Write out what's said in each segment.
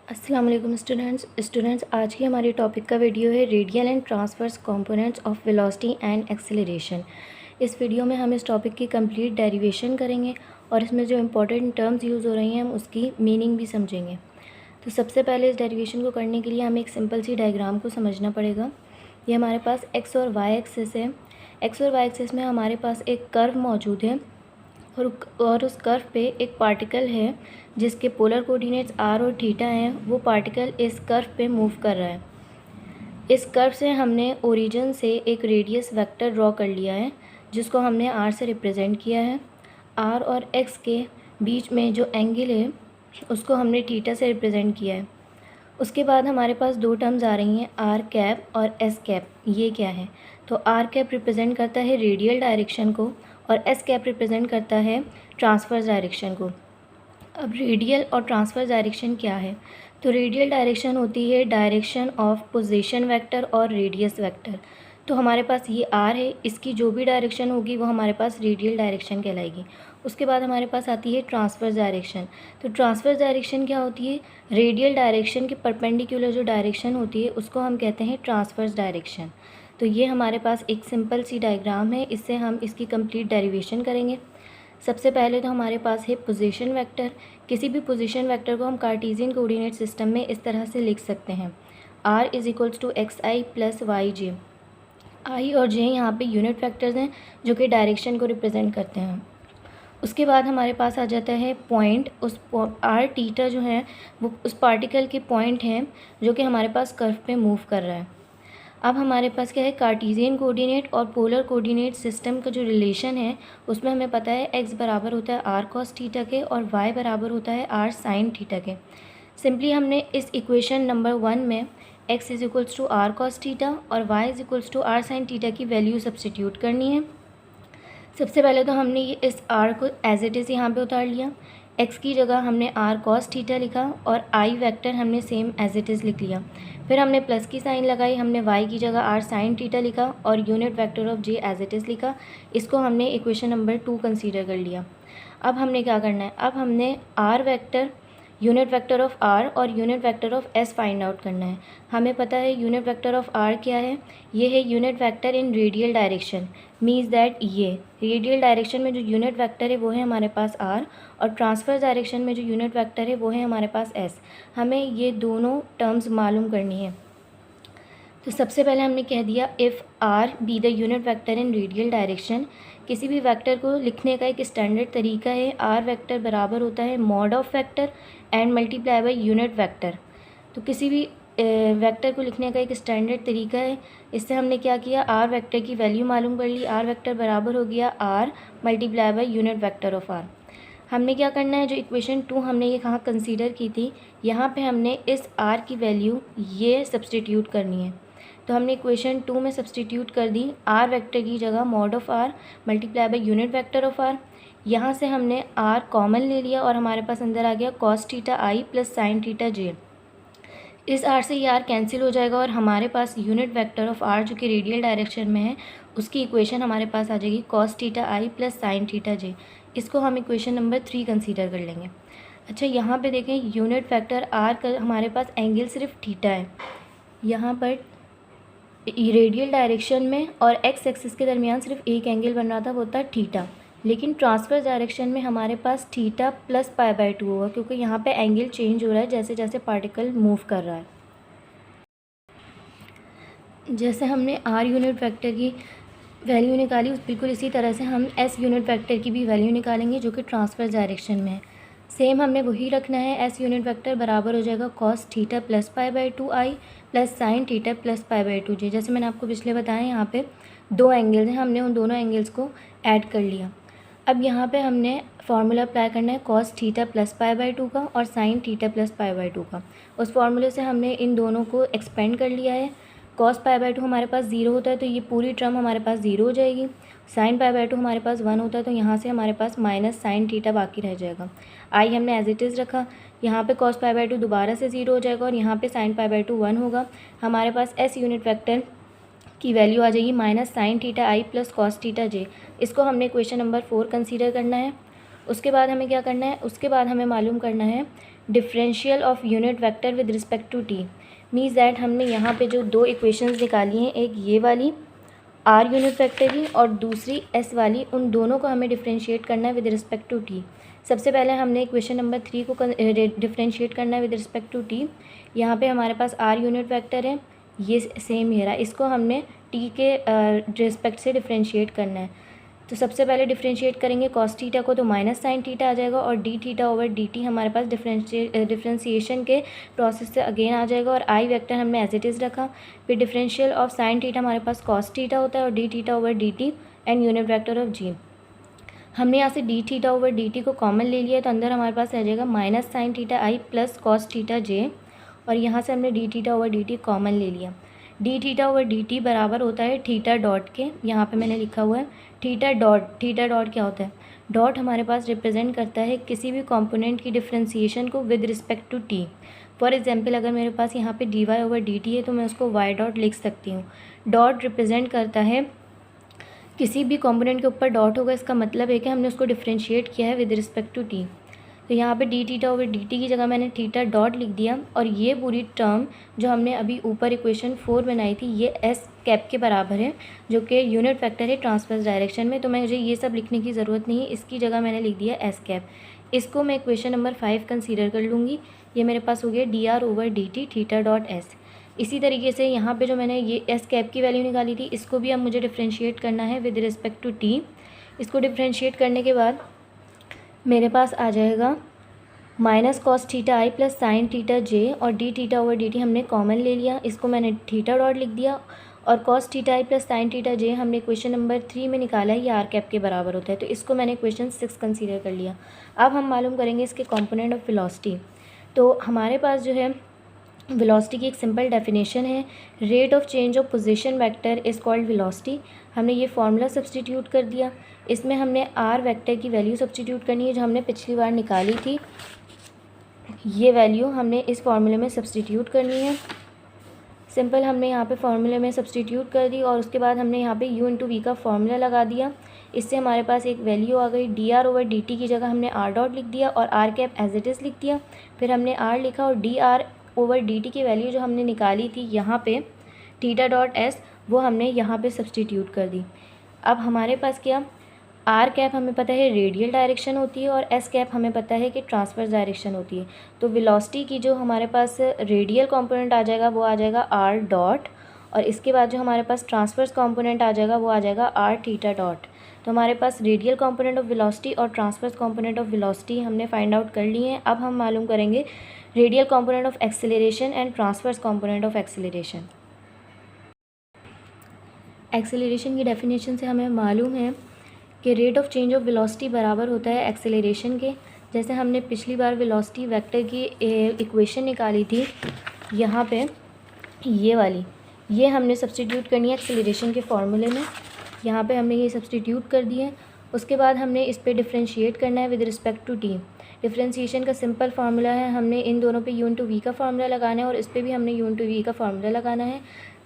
अस्सलाम वालेकुम स्टूडेंट्स आज की हमारी टॉपिक का वीडियो है radial and transverse components of velocity and acceleration. इस वीडियो में हम इस टॉपिक की कंप्लीट डेरिवेशन करेंगे और इसमें जो इम्पोर्टेंट टर्म्स यूज़ हो रही हैं हम उसकी मीनिंग भी समझेंगे। तो सबसे पहले इस डेरिवेशन को करने के लिए हमें एक सिंपल सी डायग्राम को समझना पड़ेगा। ये हमारे पास एक्स और वाई एक्सिस है। एक्स और वाई एक्सिस में हमारे पास एक कर्व मौजूद है और उस कर्व पे एक पार्टिकल है जिसके पोलर कोऑर्डिनेट्स आर और थीटा हैं। वो पार्टिकल इस कर्व पे मूव कर रहा है। इस कर्व से हमने ओरिजिन से एक रेडियस वेक्टर ड्रॉ कर लिया है जिसको हमने आर से रिप्रेजेंट किया है। आर और एक्स के बीच में जो एंगल है उसको हमने थीटा से रिप्रेजेंट किया है। उसके बाद हमारे पास दो टर्म्स आ रही हैं, आर कैप और एस कैप। ये क्या है? तो आर कैप रिप्रेजेंट करता है रेडियल डायरेक्शन को और एस कैप रिप्रेजेंट करता है ट्रांसवर्स डायरेक्शन को। अब रेडियल और ट्रांसवर्स डायरेक्शन क्या है? तो रेडियल डायरेक्शन होती है डायरेक्शन ऑफ पोजीशन वेक्टर और रेडियस वेक्टर। तो हमारे पास ये आर है, इसकी जो भी डायरेक्शन होगी वो हमारे पास रेडियल डायरेक्शन कहलाएगी। उसके बाद हमारे पास आती है ट्रांसवर्स डायरेक्शन। तो ट्रांसवर्स डायरेक्शन क्या होती है? रेडियल डायरेक्शन के परपेंडिकुलर जो डायरेक्शन होती है उसको हम कहते हैं ट्रांसवर्स डायरेक्शन। तो ये हमारे पास एक सिंपल सी डायग्राम है, इससे हम इसकी कंप्लीट डेरिवेशन करेंगे। सबसे पहले तो हमारे पास है पोजीशन वेक्टर। किसी भी पोजीशन वेक्टर को हम कार्टेशियन कोऑर्डिनेट सिस्टम में इस तरह से लिख सकते हैं, r is equals to X I plus Y J. I और जे यहाँ पे यूनिट वेक्टर्स हैं जो कि डायरेक्शन को रिप्रेजेंट करते हैं। उसके बाद हमारे पास आ जाता है पॉइंट। उस आर थीटा जो है वो उस पार्टिकल के पॉइंट हैं जो कि हमारे पास कर्व पे मूव कर रहा है। अब हमारे पास क्या है, कार्टेशियन कोऑर्डिनेट और पोलर कोऑर्डिनेट सिस्टम का जो रिलेशन है उसमें हमें पता है x बराबर होता है आर कॉस थीटा के और y बराबर होता है आर साइन थीटा के। सिंपली हमने इस इक्वेशन नंबर 1 में x is equals to r cos theta और y is equals to r sine theta की वैल्यू सब्स्टिट्यूट करनी है। सबसे पहले तो हमने ये इस r को एज इट इज़ यहाँ पे उतार लिया। x की जगह हमने आर कॉस थीटा लिखा और i वेक्टर हमने सेम एज इट इज़ लिख लिया। फिर हमने प्लस की साइन लगाई, हमने y की जगह आर साइन थीटा लिखा और unit vector of j as it is लिखा। इसको हमने इक्वेशन नंबर 2 कंसीडर कर लिया। अब हमने क्या करना है, अब हमने r vector, unit vector of r और unit vector of s find out करना है। हमें पता है यूनिट वेक्टर ऑफ r क्या है, ये है unit vector in radial direction. Means that ये रेडियल डायरेक्शन में जो यूनिट वेक्टर है वो है हमारे पास r और ट्रांसफर्स डायरेक्शन में जो यूनिट वेक्टर है वो है हमारे पास s। हमें ये दोनों टर्म्स मालूम करनी है। तो सबसे पहले हमने कह दिया if R be the unit vector in radial direction. किसी भी वेक्टर को लिखने का एक स्टैंडर्ड तरीका है, आर वेक्टर बराबर होता है mod of vector and multiply by unit vector. तो किसी भी वेक्टर को लिखने का एक स्टैंडर्ड तरीका है। इससे हमने क्या किया, आर वेक्टर की वैल्यू मालूम कर ली। आर वेक्टर बराबर हो गया r multiply by unit vector of r. हमने क्या करना है, जो इक्वेशन 2 हमने ये कहाँ कंसीडर की थी, यहाँ पे हमने इस आर की वैल्यू ये सब्स्टिट्यूट करनी है। तो हमने इक्वेशन 2 में सब्स्टिट्यूट कर दी आर वेक्टर की जगह mod of r multiply by unit vector of r. यहाँ से हमने आर कॉमन ले लिया और हमारे पास अंदर आ गया cos theta I plus sine theta जे। इस आर से ये आर कैंसिल हो जाएगा और हमारे पास यूनिट वेक्टर ऑफ आर जो कि रेडियल डायरेक्शन में है उसकी इक्वेशन हमारे पास आ जाएगी cos theta I plus sine theta जे। इसको हम इक्वेशन नंबर 3 कंसीडर कर लेंगे। अच्छा, यहाँ पे देखें यूनिट वेक्टर आर का हमारे पास एंगल सिर्फ थीटा है। यहाँ पर रेडियल डायरेक्शन में और एक्स एक्सिस के दरमियान सिर्फ एक एंगल बन रहा था, वो था थीटा। लेकिन ट्रांसफर डायरेक्शन में हमारे पास थीटा प्लस पाई बाय 2 होगा क्योंकि यहाँ पे एंगल चेंज हो रहा है जैसे जैसे पार्टिकल मूव कर रहा है। जैसे हमने आर यूनिट वेक्टर की वैल्यू निकाली बिल्कुल इसी तरह से हम एस यूनिट वेक्टर की भी वैल्यू निकालेंगे जो कि ट्रांसफर डायरेक्शन में है। सेम हमने वही रखना है, एस यूनिट वेक्टर बराबर हो जाएगा cos theta plus pi by 2 I plus sine theta plus pi by 2 जे। जैसे मैंने आपको पिछले बताया यहाँ पे दो एंगल्स हैं, हमने उन दोनों एंगल्स को ऐड कर लिया। अब यहाँ पे हमने फार्मूला अप्लाई करना है cos theta plus pi by 2 का और sine theta plus pi by 2 का। उस फार्मूले से हमने इन दोनों को एक्सपेंड कर लिया है। कॉस पाई बाय 2 हमारे पास 0 होता है तो ये पूरी टर्म हमारे पास 0 हो जाएगी। साइन पाई बाय 2 हमारे पास 1 होता है तो यहाँ से हमारे पास माइनस साइन थीटा बाकी रह जाएगा। आई हमने एज इट इज़ रखा, यहाँ पे कॉस पाई बाय 2 दोबारा से 0 हो जाएगा और यहाँ पे साइन पाई बाय 2 1 होगा। हमारे पास एस यूनिट वेक्टर की वैल्यू आ जाएगी minus sine theta I plus cos theta जे। इसको हमने क्वेश्चन नंबर 4 कंसीडर करना है। उसके बाद हमें क्या करना है, उसके बाद हमें मालूम करना है differential of unit vector with respect to t. Means that हमने यहाँ पे जो दो इक्वेशंस निकाली हैं, एक ये वाली आर यूनिट वेक्टर की और दूसरी एस वाली, उन दोनों को हमें डिफरेंशिएट करना है विद रिस्पेक्ट टू टी। सबसे पहले हमने इक्वेशन नंबर 3 को डिफरेंशिएट करना है विद रिस्पेक्ट टू टी। यहाँ पे हमारे पास आर यूनिट वेक्टर है, ये सेम ही रहा, इसको हमने टी के रिस्पेक्ट से डिफरेंशिएट करना है। तो सबसे पहले डिफरेंशिएट करेंगे कॉस थीटा को, तो माइनस साइन थीटा आ जाएगा और D theta over D T हमारे पास डिफरेंशिएशन के प्रोसेस से अगेन आ जाएगा और आई वेक्टर हमने एज इट इज़ रखा। फिर डिफरेंशियल ऑफ साइन थीटा हमारे पास कॉस थीटा होता है और D theta over D T and unit vector of G. हमने यहाँ से D theta over D T को कॉमन ले लिया, तो अंदर हमारे पास रह जाएगा minus sine theta I plus cos theta J, और यहाँ से हमने D theta over D T common ले लिया। D theta over D T बराबर होता है थीटा डॉट के, यहाँ पे मैंने लिखा हुआ है थीटा डॉट। थीटा डॉट क्या होता है, डॉट हमारे पास रिप्रेजेंट करता है किसी भी कंपोनेंट की डिफरेंशिएशन को with respect to t. For example अगर मेरे पास यहाँ पे d y over D t है तो मैं उसको वाई डॉट लिख सकती हूँ। डॉट रिप्रेजेंट करता है किसी भी कंपोनेंट के ऊपर डॉट होगा, इसका मतलब है कि हमने उसको डिफरेंशिएट किया है विद रिस्पेक्ट टू टी। तो यहाँ पे D theta over D t की जगह मैंने थीटा डॉट लिख दिया और ये पूरी टर्म जो हमने अभी ऊपर इक्वेशन 4 बनाई थी ये एस कैप के बराबर है, जो कि यूनिट वेक्टर है ट्रांसवर्स डायरेक्शन में। तो मुझे ये सब लिखने की ज़रूरत नहीं है, इसकी जगह मैंने लिख दिया एस कैप। इसको मैं इक्वेशन नंबर 5 कंसीडर कर लूँगी। ये मेरे पास हो गया D R over D T theta dot S. इसी तरीके से यहाँ पे जो मैंने ये एस कैप की वैल्यू निकाली थी, इसको भी अब मुझे डिफ्रेंशिएट करना है विद रिस्पेक्ट टू टी। इसको डिफ्रेंशिएट करने के बाद मेरे पास आ जाएगा minus cos theta I plus sine theta J, और D theta over D T हमने कॉमन ले लिया, इसको मैंने थीटा डॉट लिख दिया, और cos theta I plus sine theta जे हमने इक्वेशन नंबर 3 में निकाला है, ये आर कैप के बराबर होता है, तो इसको मैंने इक्वेशन 6 कंसीडर कर लिया। अब हम मालूम करेंगे इसके कॉम्पोनेंट ऑफ वेलोसिटी। तो हमारे पास जो है वेलोसिटी की एक सिंपल डेफिनेशन है, rate of change of position vector is called velocity. हमने ये फार्मूला सब्सटीट्यूट कर दिया, इसमें हमने आर वेक्टर की वैल्यू सब्सटीट्यूट करनी है जो हमने पिछली बार निकाली थी। ये वैल्यू हमने इस फार्मूले में सब्सटीट्यूट करनी है। सिंपल हमने यहाँ पे फार्मूले में सब्सटीट्यूट कर दी और उसके बाद हमने यहाँ पे u इंटू वी का फार्मूला लगा दिया। इससे हमारे पास एक वैल्यू आ गई, d are over D t की जगह हमने आर डॉट लिख दिया और r cap as it is लिख दिया। फिर हमने आर लिखा और d are over D t की वैल्यू जो हमने निकाली थी यहाँ पे थीटा डॉट एस, वो हमने यहाँ पे सब्सटीट्यूट कर दी। अब हमारे पास क्या, आर कैप हमें पता है रेडियल डायरेक्शन होती है और एस कैप हमें पता है कि ट्रांसवर्स डायरेक्शन होती है। तो वेलोसिटी की जो हमारे पास रेडियल कंपोनेंट आ जाएगा वो आ जाएगा आर डॉट, और इसके बाद जो हमारे पास ट्रांसवर्स कंपोनेंट आ जाएगा वो आ जाएगा आर थीटा डॉट। तो हमारे पास रेडियल कंपोनेंट ऑफ वेलोसिटी और ट्रांसवर्स कंपोनेंट ऑफ वेलोसिटी हमने फाइंड आउट कर ली हैं। अब हम मालूम करेंगे radial component of acceleration and transverse component of acceleration. Acceleration की डेफिनेशन से हमें मालूम है कि rate of change of velocity बराबर होता है एक्सेलरेशन के। जैसे हमने पिछली बार वेलोसिटी वेक्टर की इक्वेशन निकाली थी, यहाँ पे ये वाली, ये हमने सब्सटीट्यूट करनी है एक्सेलरेशन के फॉर्मूले में। यहाँ पे हमने ये सब्सटीट्यूट कर दिए। उसके बाद हमने इस पे डिफरेंशिएट करना है with respect to t. Differentiation का सिंपल फार्मूला है, हमने इन दोनों पे यू इंटू वी का फार्मूला लगाना है और इस पर भी हमने यू इंटू वी का फार्मूला लगाना है।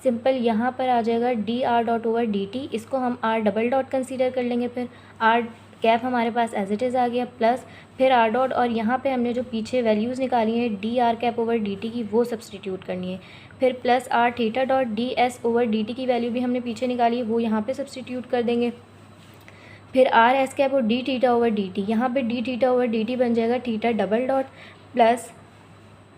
सिंपल यहाँ पर आ जाएगा d r dot over D t, इसको हम आर डबल डॉट कंसीडर कर लेंगे। फिर आर कैप हमारे पास एज इट इज़ आ गया, प्लस फिर आर डॉट, और यहाँ पे हमने जो पीछे वैल्यूज़ निकाली हैं d r cap over D t की, वो सब्सटीट्यूट करनी है। फिर plus are theta dot d s over D t की वैल्यू भी हमने पीछे निकाली है, वो यहाँ पे सब्सटीट्यूट कर देंगे। फिर आर एस कैप और D theta over D T, यहाँ पे D theta over D T बन जाएगा theta double dot, plus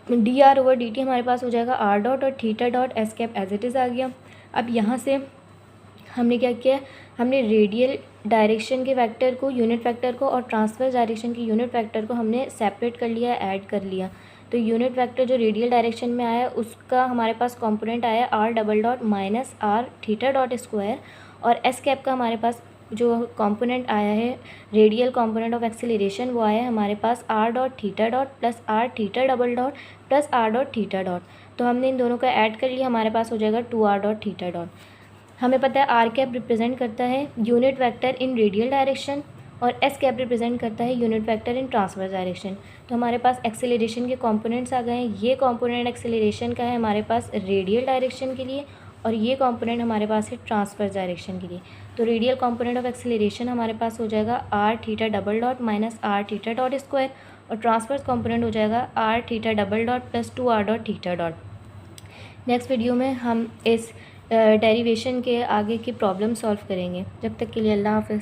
D are over D T हमारे पास हो जाएगा आर डॉट और theta dot S cap as it is आ गया। अब यहाँ से हमने क्या किया, हमने रेडियल डायरेक्शन के वेक्टर को, यूनिट वेक्टर को, और ट्रांसवर्स डायरेक्शन के यूनिट वेक्टर को हमने सेपरेट कर लिया, ऐड कर लिया। तो यूनिट वेक्टर जो रेडियल डायरेक्शन में आया उसका हमारे पास कंपोनेंट आया r double dot minus r theta dot square, और एस कैप का हमारे पास जो कंपोनेंट आया है रेडियल कंपोनेंट ऑफ एक्सेलरेशन, वो आया है हमारे पास R dot theta dot plus are theta double dot plus R dot theta dot. तो हमने इन दोनों का ऐड कर लिया, हमारे पास हो जाएगा 2r डॉट थीटा डॉट। हमें पता है आर कैप रिप्रेजेंट करता है यूनिट वेक्टर इन रेडियल डायरेक्शन और एस कैप रिप्रेजेंट करता है यूनिट वेक्टर इन ट्रांसवर्स डायरेक्शन। तो हमारे पास एक्सेलरेशन के कंपोनेंट्स आ गए हैं। ये कंपोनेंट एक्सेलरेशन का है हमारे पास रेडियल डायरेक्शन के लिए, और ये कंपोनेंट हमारे पास है ट्रांसवर्स डायरेक्शन के लिए। तो रेडियल कंपोनेंट ऑफ एक्सेलरेशन हमारे पास हो जाएगा r theta double dot minus r theta dot square, और ट्रांसवर्स कंपोनेंट हो जाएगा r theta double dot plus 2r dot theta dot. Next video में हम इस डेरिवेशन के आगे की प्रॉब्लम सॉल्व करेंगे। जब तक के लिए अल्लाह हाफ़िज़।